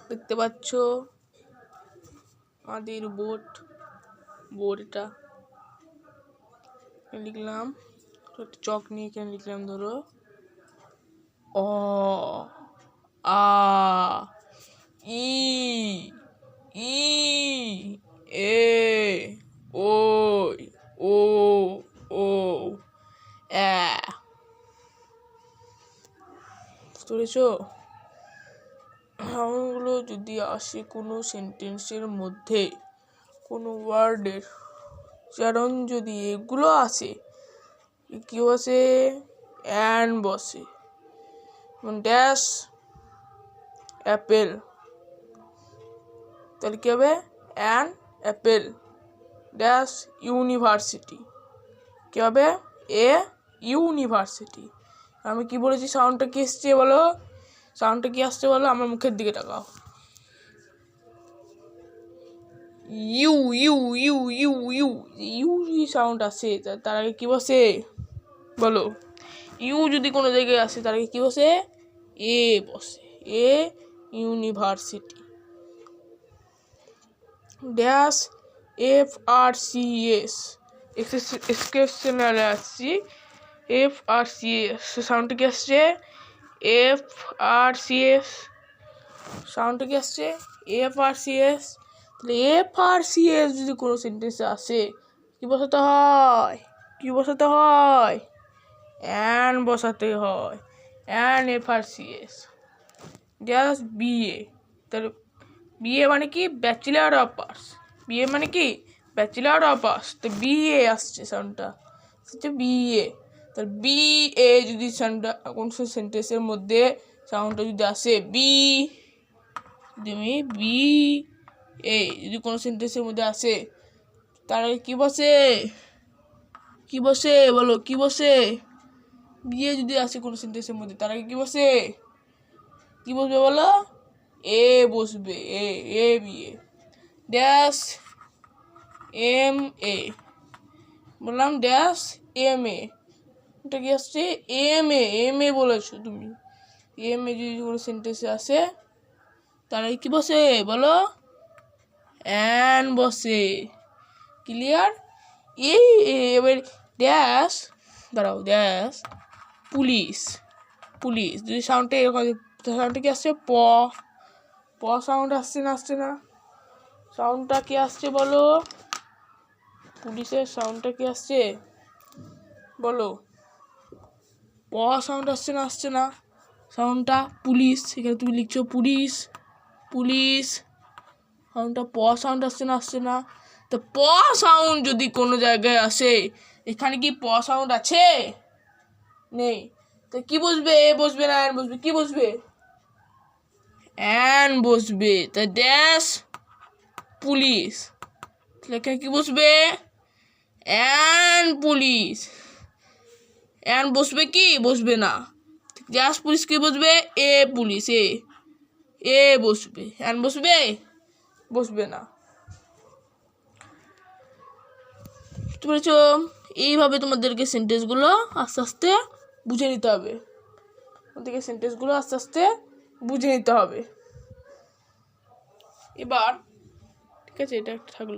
দেখতে পাচ্ছ আমাদের বোর্ড এটা লিখলাম, চক নিয়ে এখানে লিখলাম, ধরো অ আ ই ই এ ওই ও ও এ। বুঝতে সাউন্ডগুলো যদি আসে কোনো সেন্টেন্সের মধ্যে, কোনো ওয়ার্ডের, কারণ যদি এগুলো আসে, কি বসে? অ্যান বসে। ড্যাশ অ্যাপেল, তাহলে কি হবে? অ্যান অ্যাপেল ড্যাশ ইউনিভার্সিটি, কি হবে? A university. আমি কি বলেছি? সাউন্ডটা কি এসছে বলো? সাউন্ডটা কি আসছে বলো? আমার মুখের দিকে তাকাও। You you you you you you যদি সাউন্ড আসে, তার আগে কি বসে বলো? ইউ যদি কোনো জায়গায় আসে, তার আগে কি বসে? এ বসে। এ ইউনিভার্সিটি ড্যাশ FRCS এক্সেপশনালে আসছি। FRCS সাউন্ডটা কি আসছে? FRCS সাউন্ডটা কি আসছে? FRCS। তাহলে FRCS যদি কোনো সেন্টেন্সে আসে, কি বসাতে হয়? কি বসাতে হয়? অ্যান বসাতে হয়। An FRCS dash BA। তাহলে BA মানে কি? Bachelor of arts. BA মানে কি? Bachelor of arts. তো BA আসছে সাউন্ডটা, হচ্ছে BA। তাহলে BA যদি সাউন্ডটা কোন সেন্টেন্সের মধ্যে সাউন্ডটা যদি আসে BA যদি কোনো সেন্টেন্সের মধ্যে আসে, তার আগে কি বসে? কি বসে বলো? কি বসে? BA যদি আসে কোনো সেন্টেন্সের মধ্যে, তার আগে কি বসে? কি বসবে বলো? এ বসবে। এ BA ড্যাশ MA বললাম, ড্যাশ MA। এটা কি আসছে? MA বলেছো তুমি। MA যদি কোনো সেন্টেন্সে আসে, তার আগে কি বসে বলো? অ্যান বসে। ক্লিয়ার? এবার ড্যাশ, দাঁড়াও, ড্যাশ পুলিশ যদি সাউন্ডটা এরকম, সাউন্ডটা কি আসছে? প সাউন্ড আসছে না? আসছে না? সাউন্ডটা কি আসছে বলো? পুলিশের সাউন্ডটা কি আসছে বলো? প সাউন্ড আসছে না? আসছে না? সাউন্ডটা পুলিশ, এখানে তুমি লিখছো পুলিশ সাউন্ডটা প সাউন্ড আসছে না? আসছে না? তো প সাউন্ড যদি কোনো জায়গায় আসে, এখানে কি প সাউন্ড আছে? নেই। তো কি বসবে? এ বসবে না অ্যান বসবে? কি বসবে? অ্যান বসবে। তা ড্যাশ পুলিশ, এখানে কি বসবে? An police. অ্যান বসবে কি? বসবে না। ড্যাশ পুলিশ কি বসবে? এ পুলিশ। এ বসবে। অ্যান বসবে? বসবে না। বুঝতে পেরেছ? এইভাবে তোমাদেরকে সেন্টেন্সগুলো আস্তে আস্তে বুঝে নিতে হবে। তোমাদেরকে সেন্টেন্সগুলো আস্তে আস্তে বুঝে নিতে হবে। এবার ঠিক আছে, এটা থাকলো।